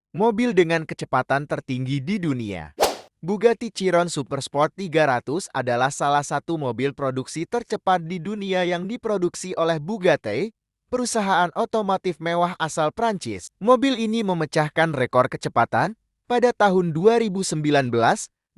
Mobil dengan kecepatan tertinggi di dunia. Bugatti Chiron Supersport 300 adalah salah satu mobil produksi tercepat di dunia yang diproduksi oleh Bugatti, perusahaan otomotif mewah asal Prancis. Mobil ini memecahkan rekor kecepatan pada tahun 2019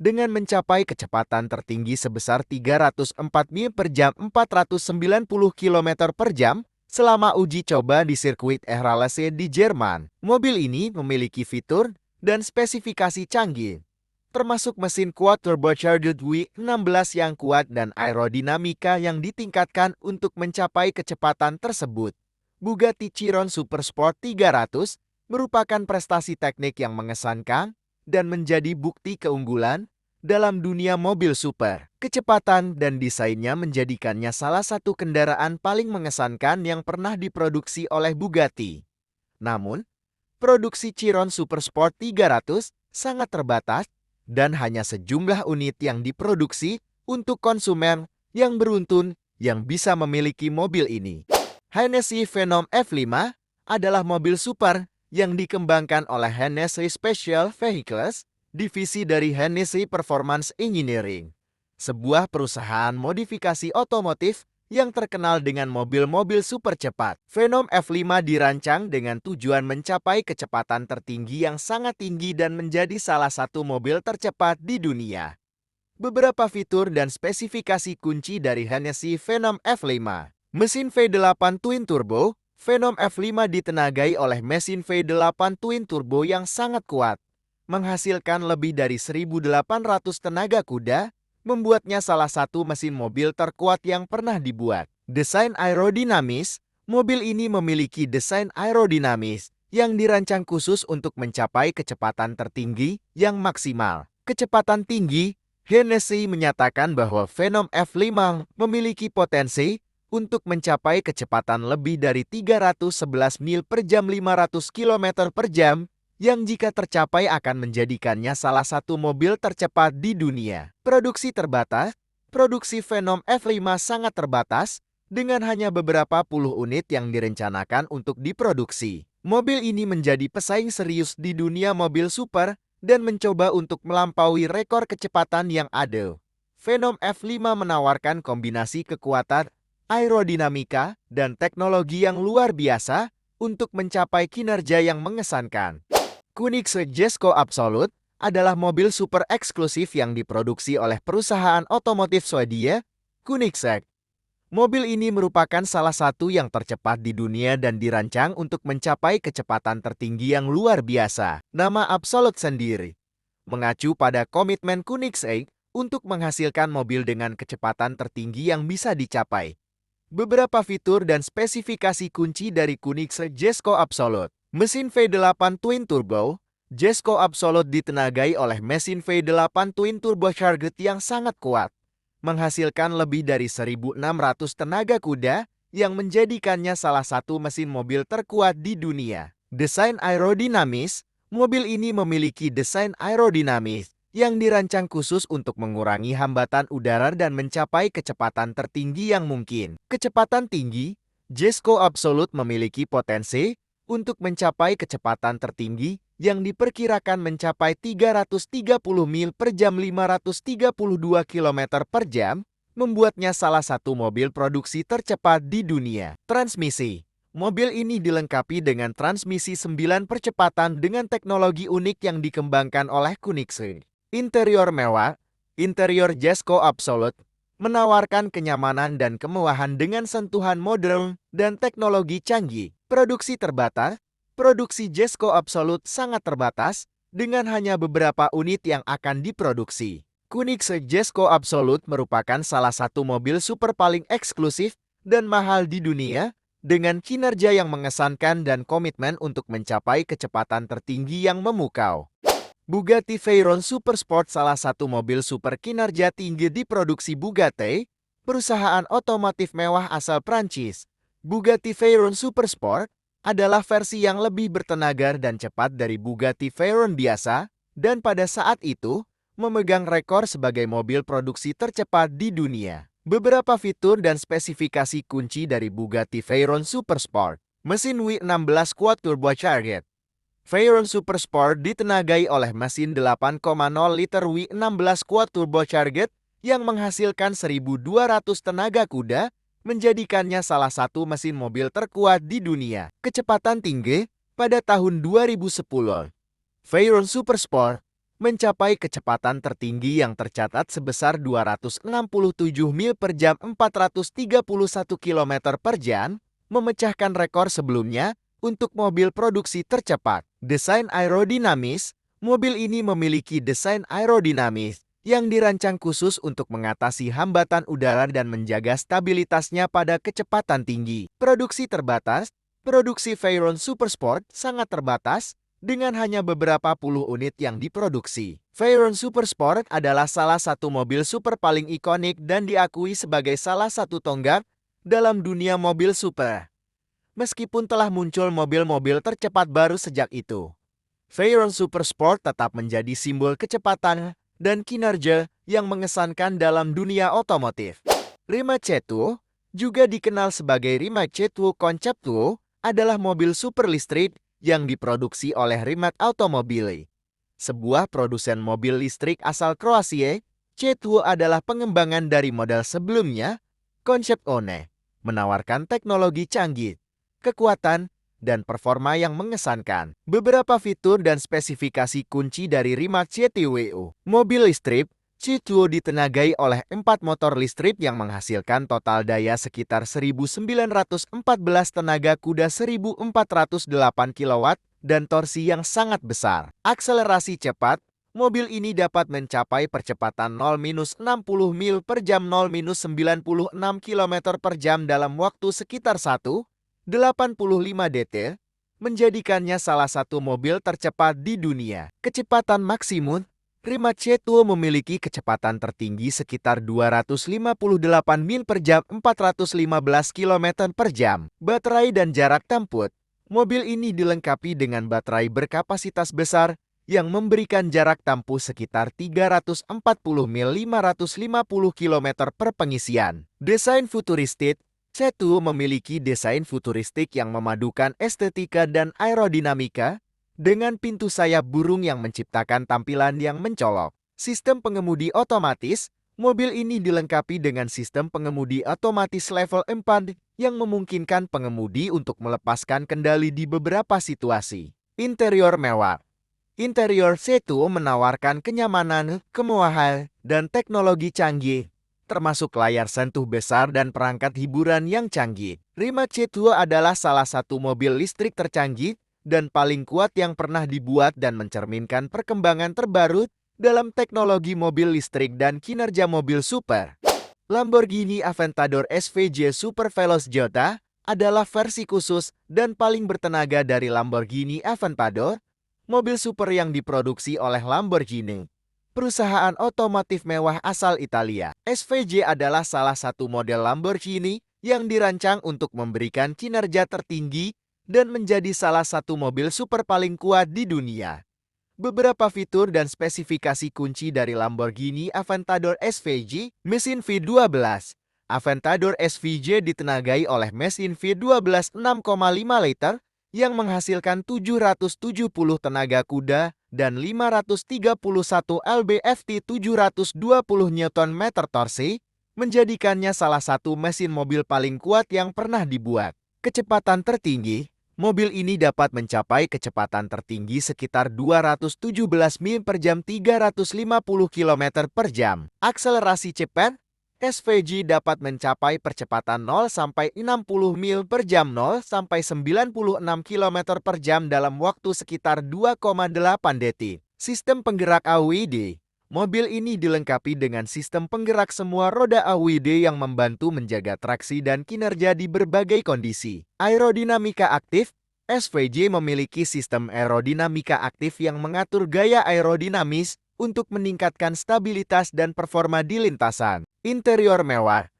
dengan mencapai kecepatan tertinggi sebesar 304 mil per jam 490 km per jam selama uji coba di sirkuit Ehralase di Jerman. Mobil ini memiliki fitur dan spesifikasi canggih, termasuk mesin quad turbocharged W16 yang kuat dan aerodinamika yang ditingkatkan untuk mencapai kecepatan tersebut. Bugatti Chiron Supersport 300 merupakan prestasi teknik yang mengesankan dan menjadi bukti keunggulan dalam dunia mobil super. Kecepatan dan desainnya menjadikannya salah satu kendaraan paling mengesankan yang pernah diproduksi oleh Bugatti. Namun, produksi Chiron Supersport 300 sangat terbatas dan hanya sejumlah unit yang diproduksi untuk konsumen yang beruntung yang bisa memiliki mobil ini. Hennessy Phenom F5 adalah mobil super yang dikembangkan oleh Hennessy Special Vehicles, divisi dari Hennessy Performance Engineering, sebuah perusahaan modifikasi otomotif yang terkenal dengan mobil-mobil super cepat. Phenom F5 dirancang dengan tujuan mencapai kecepatan tertinggi yang sangat tinggi dan menjadi salah satu mobil tercepat di dunia. Beberapa fitur dan spesifikasi kunci dari Hennessy Phenom F5. Mesin V8 Twin Turbo. Phenom F5 ditenagai oleh mesin V8 Twin Turbo yang sangat kuat, menghasilkan lebih dari 1.800 tenaga kuda, membuatnya salah satu mesin mobil terkuat yang pernah dibuat. Desain aerodinamis. Mobil ini memiliki desain aerodinamis yang dirancang khusus untuk mencapai kecepatan tertinggi yang maksimal. Kecepatan tinggi. Hennessy menyatakan bahwa Phenom F5 memiliki potensi untuk mencapai kecepatan lebih dari 311 mil per jam 500 km per jam, yang jika tercapai akan menjadikannya salah satu mobil tercepat di dunia. Produksi terbatas. Produksi Phenom F5 sangat terbatas, dengan hanya beberapa puluh unit yang direncanakan untuk diproduksi. Mobil ini menjadi pesaing serius di dunia mobil super dan mencoba untuk melampaui rekor kecepatan yang ada. Phenom F5 menawarkan kombinasi kekuatan, aerodinamika, dan teknologi yang luar biasa untuk mencapai kinerja yang mengesankan. Koenigsegg Jesko Absolut adalah mobil super eksklusif yang diproduksi oleh perusahaan otomotif Swedia, Koenigsegg. Mobil ini merupakan salah satu yang tercepat di dunia dan dirancang untuk mencapai kecepatan tertinggi yang luar biasa. Nama Absolut sendiri mengacu pada komitmen Koenigsegg untuk menghasilkan mobil dengan kecepatan tertinggi yang bisa dicapai. Beberapa fitur dan spesifikasi kunci dari Koenigsegg Jesko Absolut. Mesin V8 Twin Turbo. Jesko Absolut ditenagai oleh mesin V8 Twin Turbocharged yang sangat kuat, menghasilkan lebih dari 1.600 tenaga kuda yang menjadikannya salah satu mesin mobil terkuat di dunia. Desain aerodinamis. Mobil ini memiliki desain aerodinamis yang dirancang khusus untuk mengurangi hambatan udara dan mencapai kecepatan tertinggi yang mungkin. Kecepatan tinggi. Jesko Absolut memiliki potensi untuk mencapai kecepatan tertinggi yang diperkirakan mencapai 330 mil per jam 532 km per jam, membuatnya salah satu mobil produksi tercepat di dunia. Transmisi. Mobil ini dilengkapi dengan transmisi 9 percepatan dengan teknologi unik yang dikembangkan oleh Koenigsegg. Interior mewah. Interior Jesko Absolut menawarkan kenyamanan dan kemewahan dengan sentuhan modern dan teknologi canggih. Produksi terbatas. Produksi Jesko Absolut sangat terbatas, dengan hanya beberapa unit yang akan diproduksi. Koenigsegg Jesko Absolut merupakan salah satu mobil super paling eksklusif dan mahal di dunia, dengan kinerja yang mengesankan dan komitmen untuk mencapai kecepatan tertinggi yang memukau. Bugatti Veyron Supersport, salah satu mobil super kinerja tinggi diproduksi Bugatti, perusahaan otomotif mewah asal Prancis. Bugatti Veyron Supersport adalah versi yang lebih bertenaga dan cepat dari Bugatti Veyron biasa, dan pada saat itu memegang rekor sebagai mobil produksi tercepat di dunia. Beberapa fitur dan spesifikasi kunci dari Bugatti Veyron Supersport. Mesin W16 Quad Turbocharged. Veyron Super Sport ditenagai oleh mesin 8,0 liter W16 quad turbocharged yang menghasilkan 1.200 tenaga kuda, menjadikannya salah satu mesin mobil terkuat di dunia. Kecepatan tinggi pada tahun 2010. Veyron Super Sport mencapai kecepatan tertinggi yang tercatat sebesar 267 mil per jam 431 km per jam, memecahkan rekor sebelumnya untuk mobil produksi tercepat. Desain aerodinamis, mobil ini memiliki desain aerodinamis yang dirancang khusus untuk mengatasi hambatan udara dan menjaga stabilitasnya pada kecepatan tinggi. Produksi terbatas, produksi Veyron Super Sport sangat terbatas dengan hanya beberapa puluh unit yang diproduksi. Veyron Super Sport adalah salah satu mobil super paling ikonik dan diakui sebagai salah satu tonggak dalam dunia mobil super. Meskipun telah muncul mobil-mobil tercepat baru sejak itu, Veyron Super Sport tetap menjadi simbol kecepatan dan kinerja yang mengesankan dalam dunia otomotif. Rimac C2, juga dikenal sebagai Rimac C2 Concept 2, adalah mobil super listrik yang diproduksi oleh Rimac Automobile. Sebuah produsen mobil listrik asal Kroasia, C2 adalah pengembangan dari model sebelumnya, Concept One, menawarkan teknologi canggih, kekuatan, dan performa yang mengesankan. Beberapa fitur dan spesifikasi kunci dari Rimac C2. Mobil listrik C2 ditenagai oleh 4 motor listrik yang menghasilkan total daya sekitar 1.914 tenaga kuda 1.408 kW dan torsi yang sangat besar. Akselerasi cepat, mobil ini dapat mencapai percepatan 0-60 mil per jam 0-96 km per jam dalam waktu sekitar 1,85 dt, menjadikannya salah satu mobil tercepat di dunia. Kecepatan maksimum, Rimac C2 memiliki kecepatan tertinggi sekitar 258 mil per jam 415 km per jam. Baterai dan jarak tempuh, mobil ini dilengkapi dengan baterai berkapasitas besar yang memberikan jarak tempuh sekitar 340 mil 550 km per pengisian. Desain futuristik, C2 memiliki desain futuristik yang memadukan estetika dan aerodinamika dengan pintu sayap burung yang menciptakan tampilan yang mencolok. Sistem pengemudi otomatis, mobil ini dilengkapi dengan sistem pengemudi otomatis level 4 yang memungkinkan pengemudi untuk melepaskan kendali di beberapa situasi. Interior mewah. Interior C2 menawarkan kenyamanan, kemewahan, dan teknologi canggih, termasuk layar sentuh besar dan perangkat hiburan yang canggih. Rimac C2 adalah salah satu mobil listrik tercanggih dan paling kuat yang pernah dibuat dan mencerminkan perkembangan terbaru dalam teknologi mobil listrik dan kinerja mobil super. Lamborghini Aventador SVJ Super Veloce Jota adalah versi khusus dan paling bertenaga dari Lamborghini Aventador, mobil super yang diproduksi oleh Lamborghini, perusahaan otomotif mewah asal Italia. SVJ adalah salah satu model Lamborghini yang dirancang untuk memberikan kinerja tertinggi dan menjadi salah satu mobil super paling kuat di dunia. Beberapa fitur dan spesifikasi kunci dari Lamborghini Aventador SVJ. Mesin V12. Aventador SVJ ditenagai oleh mesin V12 6,5 liter yang menghasilkan 770 tenaga kuda dan 531 lb-Ft 720 Nm torsi, menjadikannya salah satu mesin mobil paling kuat yang pernah dibuat. Kecepatan tertinggi, mobil ini dapat mencapai kecepatan tertinggi sekitar 217 mil per jam 350 km per jam. Akselerasi cepat, SVJ dapat mencapai percepatan 0-60 mil per jam 0-96 km per jam dalam waktu sekitar 2,8 detik. Sistem penggerak AWD. Mobil ini dilengkapi dengan sistem penggerak semua roda AWD yang membantu menjaga traksi dan kinerja di berbagai kondisi. Aerodinamika aktif. SVJ memiliki sistem aerodinamika aktif yang mengatur gaya aerodinamis untuk meningkatkan stabilitas dan performa di lintasan. Interior mewah.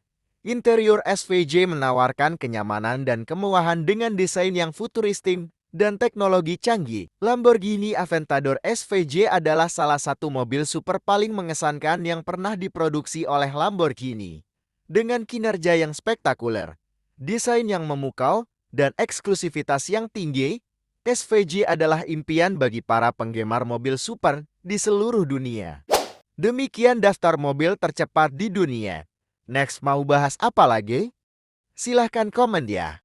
Interior SVJ menawarkan kenyamanan dan kemewahan dengan desain yang futuristik dan teknologi canggih. Lamborghini Aventador SVJ adalah salah satu mobil super paling mengesankan yang pernah diproduksi oleh Lamborghini. Dengan kinerja yang spektakuler, desain yang memukau, dan eksklusivitas yang tinggi, SVJ adalah impian bagi para penggemar mobil super di seluruh dunia. Demikian daftar mobil tercepat di dunia. Next mau bahas apa lagi? Silahkan komen ya.